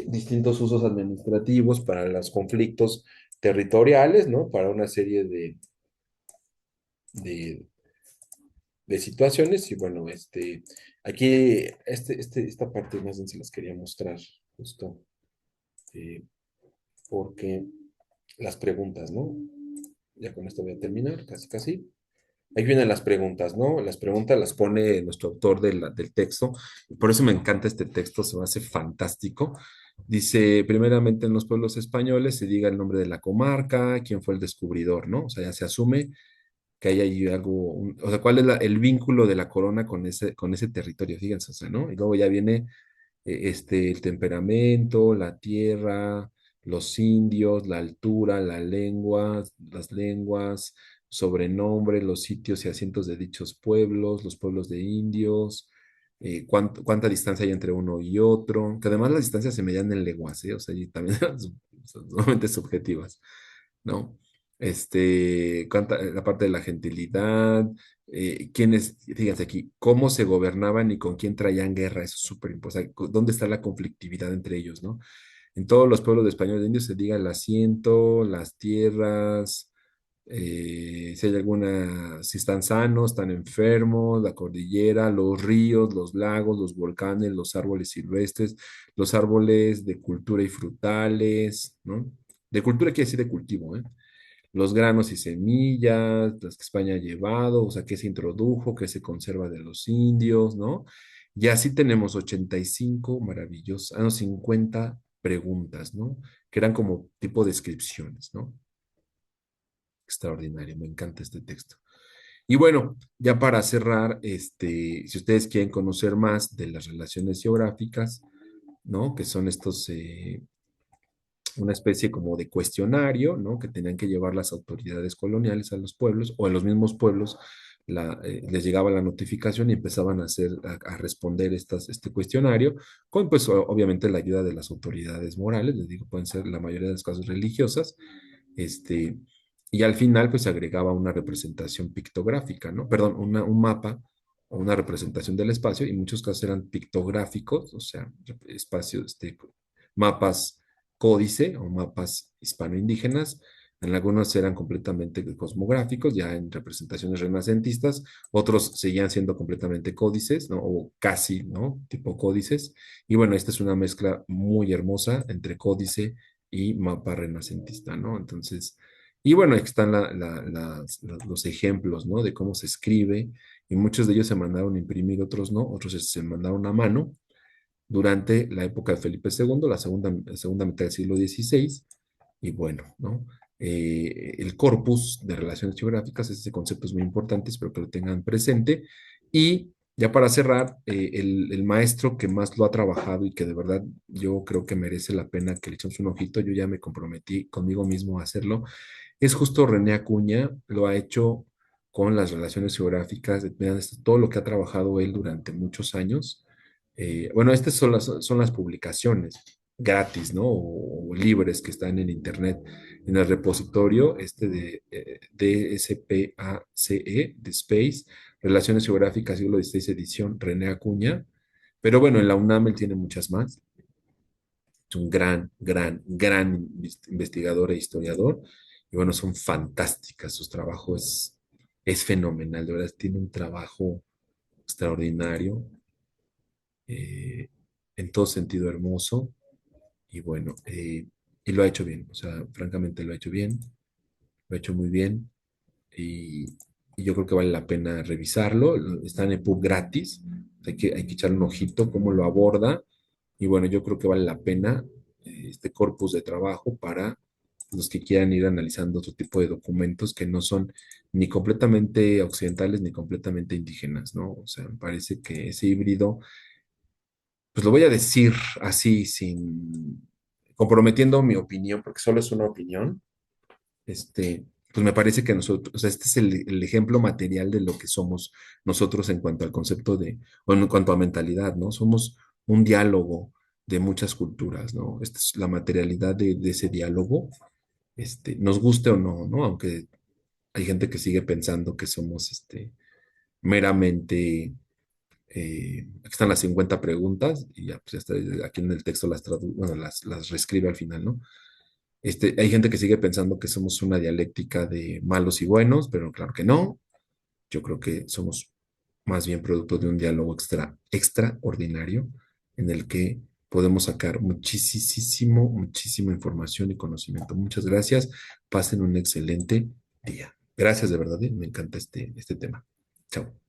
distintos usos administrativos, para los conflictos territoriales, ¿no? Para una serie de, de situaciones y bueno, aquí, esta parte más bien se las quería mostrar justo eh, porque las preguntas, ¿no? Ya con esto voy a terminar, casi casi. Ahí vienen las preguntas, ¿no? Las preguntas las pone nuestro autor del texto, y por eso me encanta este texto, se me hace fantástico. Dice, primeramente en los pueblos españoles se diga el nombre de la comarca, quién fue el descubridor, ¿no? O sea, ya se asume que hay ahí algo, o sea, cuál es el vínculo de la corona con ese territorio, fíjense, o sea, ¿no? Y luego ya viene el temperamento, la tierra, los indios, la altura, la lengua, las lenguas, sobrenombre, los sitios y asientos de dichos pueblos, los pueblos de indios, cuánta distancia hay entre uno y otro, que además las distancias se medían en leguas, ¿eh? O sea, y también son sumamente subjetivas, ¿no? La parte de la gentilidad, quiénes, fíjense aquí, cómo se gobernaban y con quién traían guerra, eso es súper importante, dónde está la conflictividad entre ellos, ¿no? En todos los pueblos de españoles de indios se diga el asiento, las tierras, si hay alguna, si están sanos, están enfermos, la cordillera, los ríos, los lagos, los volcanes, los árboles silvestres, los árboles de cultura y frutales, ¿no? De cultura quiere decir de cultivo, ¿eh? Los granos y semillas, las que España ha llevado, o sea, qué se introdujo, qué se conserva de los indios, ¿no? Y así tenemos 85 maravillosas, no, 50 preguntas, ¿no? Que eran como tipo descripciones, ¿no? Extraordinario, me encanta este texto. Y bueno, ya para cerrar, si ustedes quieren conocer más de las relaciones geográficas, ¿no? Que son una especie como de cuestionario, ¿no? Que tenían que llevar las autoridades coloniales a los pueblos o a los mismos pueblos les llegaba la notificación y empezaban a responder este cuestionario con, pues, obviamente la ayuda de las autoridades morales, les digo, pueden ser la mayoría de los casos religiosas, este, y al final, pues, se agregaba una representación pictográfica, ¿no? Perdón, un mapa o una representación del espacio, y en muchos casos eran pictográficos, o sea, espacios, mapas códice o mapas hispano-indígenas Algunos eran completamente cosmográficos, ya en representaciones renacentistas, otros seguían siendo completamente códices, ¿no? O casi, ¿no? Tipo códices. Y bueno, esta es una mezcla muy hermosa entre códice y mapa renacentista, ¿no? Entonces, y bueno, aquí están los ejemplos, ¿no? De cómo se escribe, y muchos de ellos se mandaron a imprimir, otros no, otros se mandaron a mano durante la época de Felipe II, la segunda mitad del siglo XVI, y bueno, ¿no? El corpus de relaciones geográficas, ese concepto es muy importante, espero que lo tengan presente. Y ya para cerrar, el maestro que más lo ha trabajado y que de verdad yo creo que merece la pena que le echemos un ojito, yo ya me comprometí conmigo mismo a hacerlo, es justo René Acuña, lo ha hecho con las relaciones geográficas, vean todo lo que ha trabajado él durante muchos años. Bueno, estas son las publicaciones gratis, ¿no? O libres que están en internet, en el repositorio de DSPACE, de Space, Relaciones Geográficas, siglo XVI, edición René Acuña. Pero bueno, en la UNAM él tiene muchas más. Es un gran, gran, gran investigador e historiador. Y bueno, son fantásticas. Su trabajo es fenomenal. De verdad, tiene un trabajo extraordinario, eh, en todo sentido hermoso. Y bueno, y lo ha hecho bien. O sea, francamente lo ha hecho bien. Lo ha hecho muy bien. Y, y yo creo que vale la pena revisarlo. Está en EPUB gratis. Hay que echarle un ojito cómo lo aborda. Y bueno, yo creo que vale la pena este corpus de trabajo para los que quieran ir analizando otro tipo de documentos que no son ni completamente occidentales ni completamente indígenas, ¿no? O sea, me parece que ese híbrido, pues lo voy a decir así, sin comprometiendo mi opinión, porque solo es una opinión, pues me parece que nosotros, o sea, este es el ejemplo material de lo que somos nosotros en cuanto al concepto o en cuanto a mentalidad, ¿no? Somos un diálogo de muchas culturas, ¿no? Esta es la materialidad de ese diálogo, nos guste o no, ¿no? Aunque hay gente que sigue pensando que somos, meramente, aquí están las 50 preguntas y ya, pues ya está, aquí en el texto bueno, las reescribe al final, ¿no? Hay gente que sigue pensando que somos una dialéctica de malos y buenos, pero claro que no. Yo creo que somos más bien producto de un diálogo extraordinario en el que podemos sacar muchísima información y conocimiento. Muchas gracias. Pasen un excelente día. Gracias de verdad. Me encanta este tema. Chao.